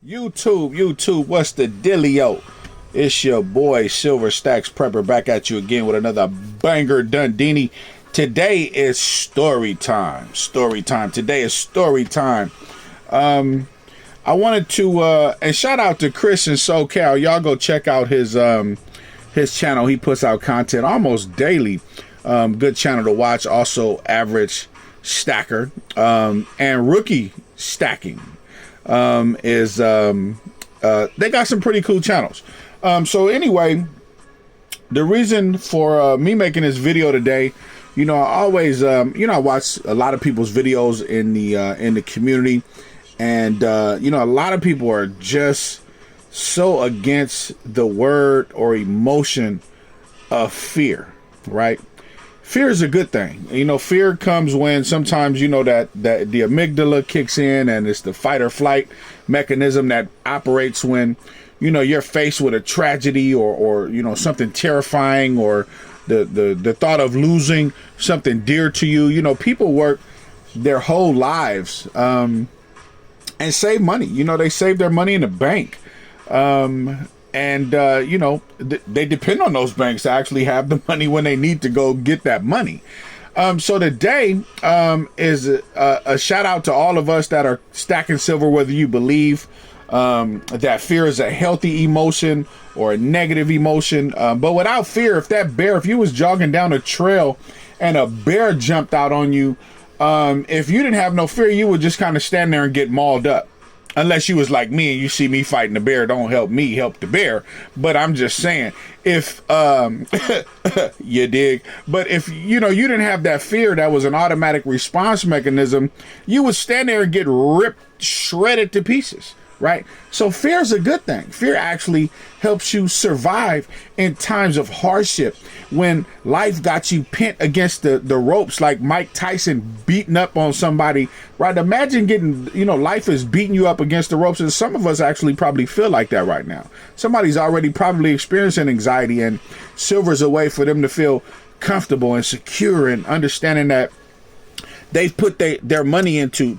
YouTube, what's the dealio? It's your boy Silver Stacks Prepper back at you again with another banger Dundini. Today is story time. Today is story time. I wanted to and shout out to Chris in SoCal. Y'all go check out his channel. He puts out content almost daily. Good channel to watch. Also Average Stacker and Rookie Stacking. They got some pretty cool channels. So anyway, the reason for me making this video today, I always, I watch a lot of people's videos in the community, and a lot of people are just so against the word or emotion of fear, right? Fear is a good thing. Fear comes when sometimes that the amygdala kicks in, and it's the fight or flight mechanism that operates when you're faced with a tragedy or something terrifying, or the thought of losing something dear to you. People work their whole lives and save money. They save their money in the bank. They depend on those banks to actually have the money when they need to go get that money. So today is a shout out to all of us that are stacking silver, whether you believe that fear is a healthy emotion or a negative emotion. But without fear, if you was jogging down a trail and a bear jumped out on you, if you didn't have no fear, you would just kind of stand there and get mauled up. Unless you was like me and you see me fighting the bear, don't help me, help the bear. But I'm just saying, if you dig, but if you didn't have that fear, that was an automatic response mechanism, you would stand there and get ripped, shredded to pieces, right? So fear is a good thing. Fear actually helps you survive in times of hardship, when life got you pent against the ropes, like Mike Tyson beating up on somebody, right? Imagine getting, life is beating you up against the ropes, and some of us actually probably feel like that right now. Somebody's already probably experiencing anxiety, and silver's a way for them to feel comfortable and secure, and understanding that they've put their money into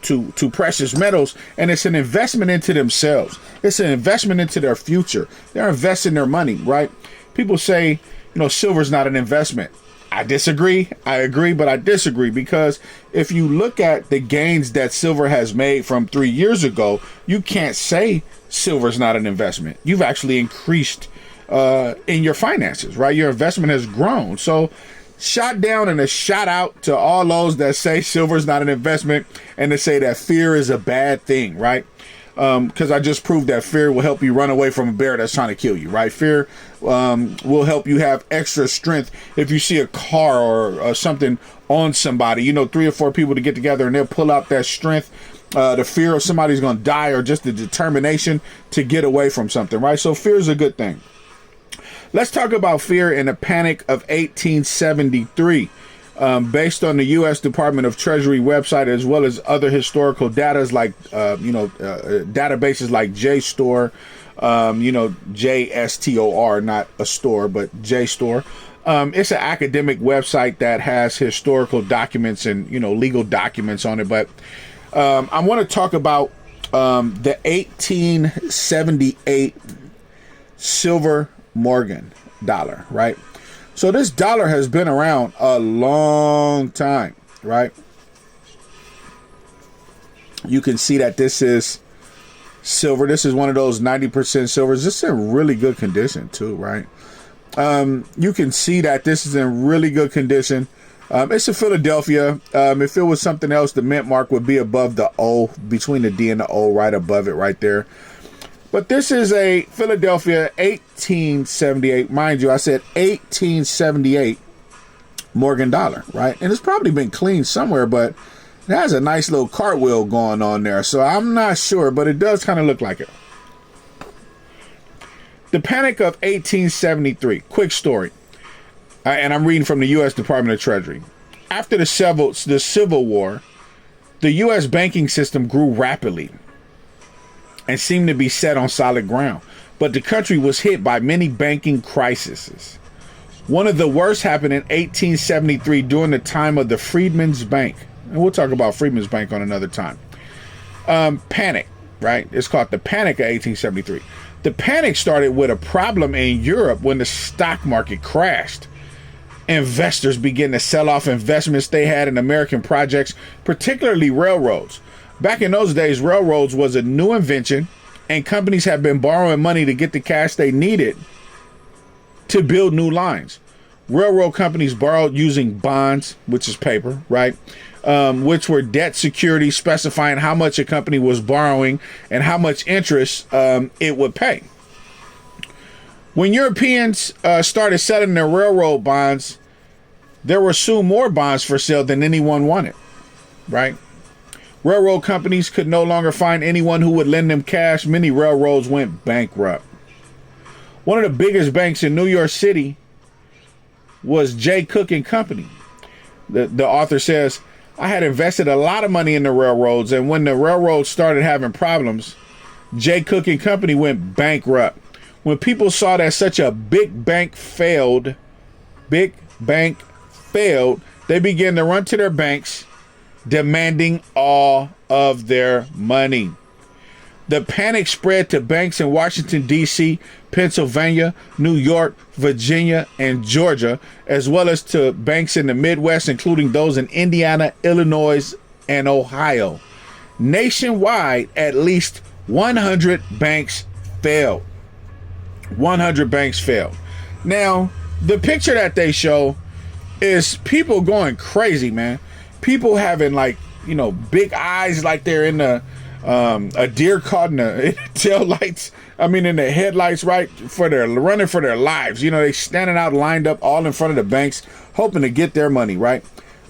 precious metals, and it's an investment into themselves. It's an investment into their future. They're investing their money, right? People say, silver's not an investment. I disagree. I agree, but I disagree, because if you look at the gains that silver has made from 3 years ago, you can't say silver's not an investment. You've actually increased in your finances, right? Your investment has grown. So shot down and a shout out to all those that say silver is not an investment, and to say that fear is a bad thing, right? Because I just proved that fear will help you run away from a bear that's trying to kill you, right? Fear will help you have extra strength if you see a car or something on somebody, 3 or 4 people to get together and they'll pull out that strength, the fear of somebody's going to die, or just the determination to get away from something, right? So fear is a good thing. Let's talk about fear in the Panic of 1873. Based on the U.S. Department of Treasury website, as well as other historical data like, databases like JSTOR, JSTOR, not a store, but JSTOR. It's an academic website that has historical documents and, legal documents on it. But I want to talk about the 1878 silver Morgan dollar, right? So this dollar has been around a long time, right? You can see that this is silver. This is one of those 90% silvers. This is in really good condition too, right? You can see that this is in really good condition. It's a Philadelphia. If it was something else, the mint mark would be above the O, between the D and the O, right above it right there. But this is a Philadelphia 1878. Mind you, I said 1878 Morgan dollar, right? And it's probably been cleaned somewhere, but it has a nice little cartwheel going on there. So I'm not sure, but it does kind of look like it. The Panic of 1873. Quick story. And I'm reading from the U.S. Department of Treasury. After the Civil War, the U.S. banking system grew rapidly and seemed to be set on solid ground. But the country was hit by many banking crises. One of the worst happened in 1873 during the time of the Freedmen's Bank. And we'll talk about Freedmen's Bank on another time. Panic, right? It's called the Panic of 1873. The panic started with a problem in Europe when the stock market crashed. Investors began to sell off investments they had in American projects, particularly railroads. Back in those days, railroads was a new invention, and companies had been borrowing money to get the cash they needed to build new lines. Railroad companies borrowed using bonds, which is paper, right? Which were debt securities specifying how much a company was borrowing and how much interest it would pay. When Europeans started selling their railroad bonds, there were soon more bonds for sale than anyone wanted, right? Railroad companies could no longer find anyone who would lend them cash. Many railroads went bankrupt. One of the biggest banks in New York City was Jay Cooke and Company. The author says, I had invested a lot of money in the railroads, and when the railroads started having problems, Jay Cooke and Company went bankrupt. When people saw that such a big bank failed, they began to run to their banks, demanding all of their money. The panic spread to banks in Washington, D.C., Pennsylvania, New York, Virginia, and Georgia, as well as to banks in the Midwest, including those in Indiana, Illinois, and Ohio. Nationwide, at least 100 banks failed. 100 banks failed. Now, the picture that they show is people going crazy, man. People having big eyes like they're in a deer caught in the tail lights. I mean, in the headlights, right? Running for their lives. They standing out lined up all in front of the banks, hoping to get their money, right?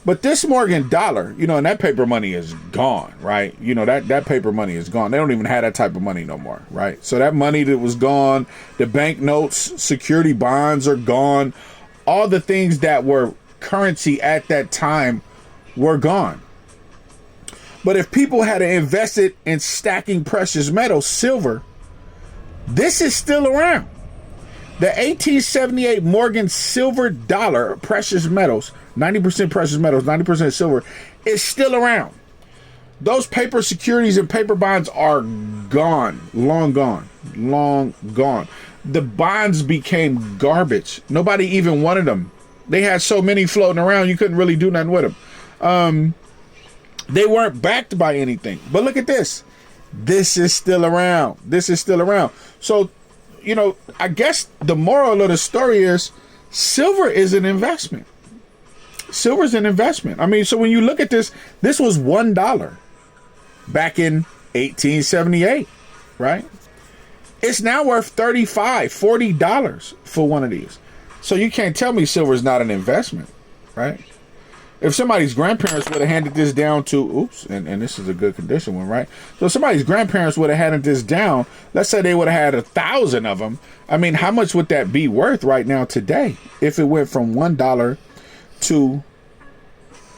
But this Morgan dollar, and that paper money is gone, right? That paper money is gone. They don't even have that type of money no more, right? So that money that was gone, the bank notes, security bonds are gone. All the things that were currency at that time were gone. But if people had invested in stacking precious metals, silver, this is still around. The 1878 Morgan silver dollar, precious metals, 90% precious metals, 90% silver, is still around. Those paper securities and paper bonds are gone, long gone, long gone. The bonds became garbage. Nobody even wanted them. They had so many floating around, you couldn't really do nothing with them. They weren't backed by anything. But look at this. This is still around. This is still around. So, I guess the moral of the story is silver is an investment. Silver is an investment. I mean, so when you look at this was $1 back in 1878, right? It's now worth $35, $40 for one of these. So you can't tell me silver is not an investment, right? If somebody's grandparents would have handed this down to, and this is a good condition one, right? So if somebody's grandparents would have handed this down, let's say they would have had 1,000 of them. I mean, how much would that be worth right now today if it went from $1 to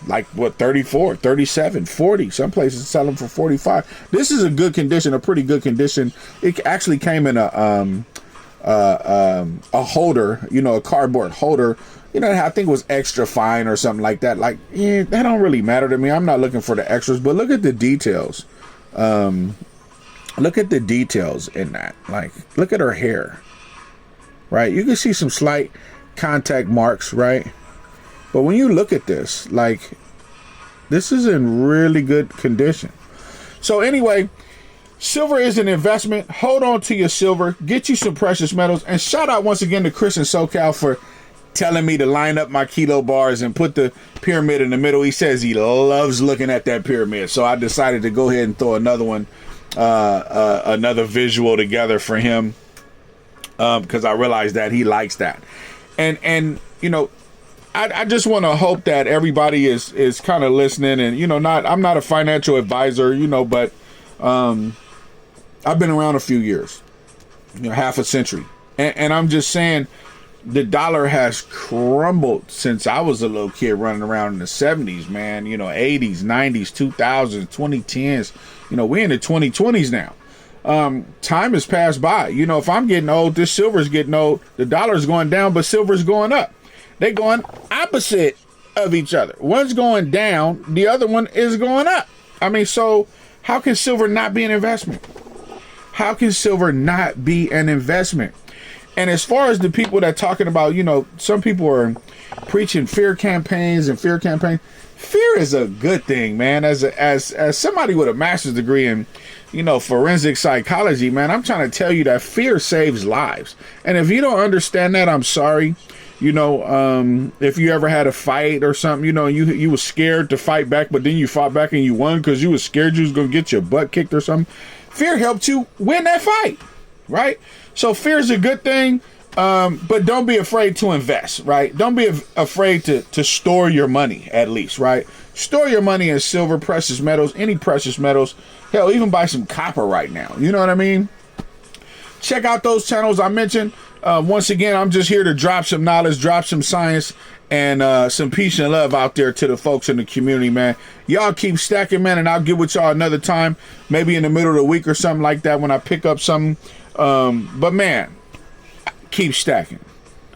34, 37, 40? Some places sell them for 45. This is a good condition, a pretty good condition. It actually came in a holder, a cardboard holder. I think it was extra fine or something like that. That don't really matter to me. I'm not looking for the extras, but look at the details. Look at the details in that. Look at her hair, right? You can see some slight contact marks, right? But when you look at this, this is in really good condition. So anyway, silver is an investment. Hold on to your silver. Get you some precious metals. And shout out once again to Chris in SoCal for telling me to line up my kilo bars and put the pyramid in the middle. He says he loves looking at that pyramid. So I decided to go ahead and throw another one, another visual together for him, because I realized that he likes that. And I just want to hope that everybody is kind of listening, and I'm not a financial advisor, but I've been around a few years, half a century, and I'm just saying the dollar has crumbled since I was a little kid running around in the 70s, man. 80s, 90s, 2000s, 2010s. We're in the 2020s now. Time has passed by. If I'm getting old, this silver's getting old. The dollar's going down, but silver's going up. They're going opposite of each other. One's going down, the other one is going up. I mean, so how can silver not be an investment? how can silver not be an investment? And as far as the people that talking about, you know, some people are preaching fear campaigns and fear campaigns. Fear is a good thing, man. As somebody with a master's degree in, you know, forensic psychology, man, I'm trying to tell you that fear saves lives. And if you don't understand that, I'm sorry. You know, if you ever had a fight or something, you know, you was scared to fight back, but then you fought back and you won because you was scared you was going to get your butt kicked or something. Fear helped you win that fight, right? So fear is a good thing, but don't be afraid to invest, right? Don't be afraid to store your money, at least, right? Store your money in silver, precious metals, any precious metals. Hell, even buy some copper right now. You know what I mean? Check out those channels I mentioned. Once again, I'm just here to drop some knowledge, drop some science, and some peace and love out there to the folks in the community, man. Y'all keep stacking, man, and I'll get with y'all another time, maybe in the middle of the week or something like that when I pick up something. But man, keep stacking.